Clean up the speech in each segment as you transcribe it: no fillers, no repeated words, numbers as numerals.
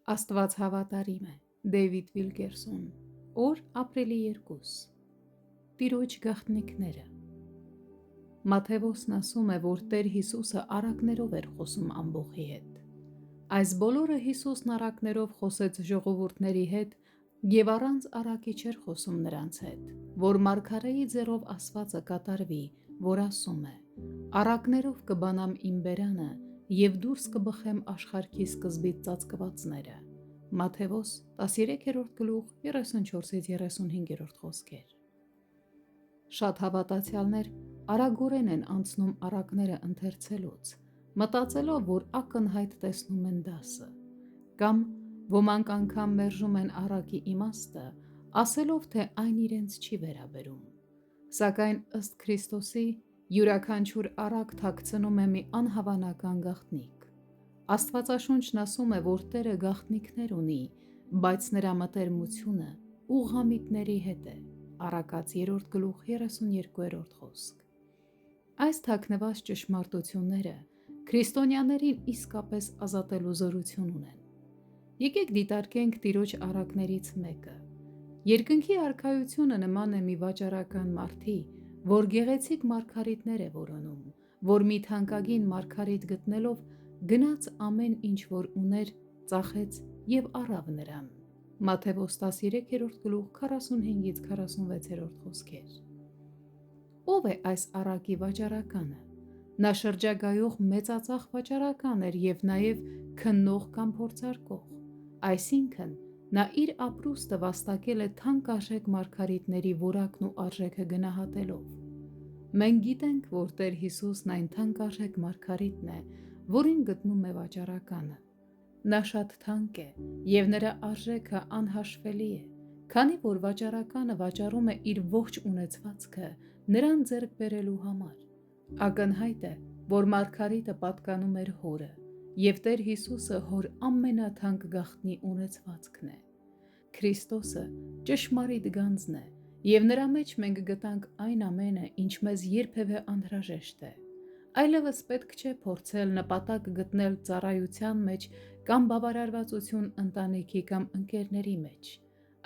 Աստված հավատարիմ է։ Դեյվիդ Վիլկերսոն։ Օր ապրիլի 2։ Տիրոջ գաղտնիքները։ Մատթեոսն ասում է, որ Տեր Հիսուսը առակներով էր խոսում ամբոխի հետ։ Այս բոլորը Հիսուսն առակներով խոսեց ժողովուրդների հետ և առանց առակի չէր խոսում նրանց հետ, որ մարգարեի ձեռով ասվածը կատարվի, որ ասում է. «Առակներով կբանամ իմ բերանը և դուրս կբխեմ աշխարհքի սկզբից ծածկվածները»։ Մատթեոս 13:34-35 խոսքեր։ Շատ հավատացյալներ արագորեն են անցնում առակները ընթերցելուց, մտածելով, որ ակնհայտ տեսնում են դասը, կամ ոմանք անգամ մերժում են առակի իմաստը, ասելով, թե այն իրենց չի վերաբերում։ Սակայն ըստ Քրիստոսի, յուրաքանչյուր առակ թաքցնում է մի անհավանական գաղտնիք։ Աստվածաշունչն ասում է, որ Տերը գաղտնիքներ ունի, բայց նրա մտերմությունը ուղղամիտների հետ է։ Առակաց 3:32 խոսք։ Այս թաքնված ճշմարտությունները քրիստոնյաներին իսկապես ազատելու զորություն ունեն։ Եկեք դիտարկենք Տիրոջ առակներից մեկը։ Երկնքի արքայությունը նման է մի վաճառական մարդի, որ գեղեցիկ մարգարիտներ է որոնում, որ մի թանկագին մարգարիտ գտնելով գնաց ամեն ինչ որ ուներ, ծախեց և առավ նրան։ Մատթեոս 13:45-46 խոսքեր։ Ո՞վ է այս առակի վաճառականը։ Նա շրջագայող մեծածախ վաճառական էր և նաև քննող կամ փորձարկող, այսինքն նա իր ապրուստը վաստակել է թանկարժեք մարգարիտների որակն ու արժեքը գնահատելով։ Մենք գիտենք, որ Տեր Հիսուսն այն թանկարժեք մարգարիտն է, որին գտնում է վաճառականը։ Նա շատ թանկ է և նրա արժեքը անհաշվելի է, քանի որ վաճառականը վաճառում է իր ողջ ունեցվածքը նրան ձեռք բերելու համար։ Ակնհայտ է, որ մարգարիտը պատկանում էր Հորը, և Տեր Հիսուսը Հոր ամենաթանկ գաղտնի ունեցվածքն է։ Քրիստոսը ճշմարիտ գանձն է, և նրա մեջ մենք գտանք այն ամենը, ինչ մեզ երբևէ անհրաժեշտ է։ Այլևս պետք չէ փորձել նպատակ գտնել ծառայության մեջ կամ բավարարվածություն ընտանիքի կամ ընկերների մեջ։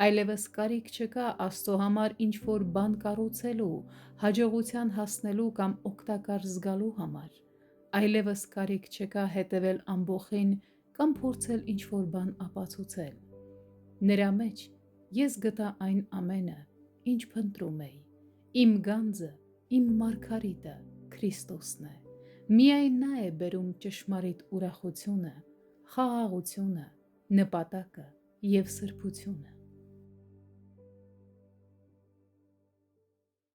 Այլևս կարիք չկա Աստծո համար ինչ-որ բան կառուցելու, հաջողության հասնելու կամ օգտակար զգալու համար։ Այլևս կարիք չկա հետևել ամբոխին կամ փորձել ինչ-որ բան ապացուցել։ Նրա մեջ ես գտա այն ամենը, ինչ փնտրում էի։ Իմ գանձը, իմ մարգարիտը Քրիստոսն է։ Միայն նա է բերում ճշմարիտ ուրախությունը, խաղաղությունը, նպատակը և սրբությունը։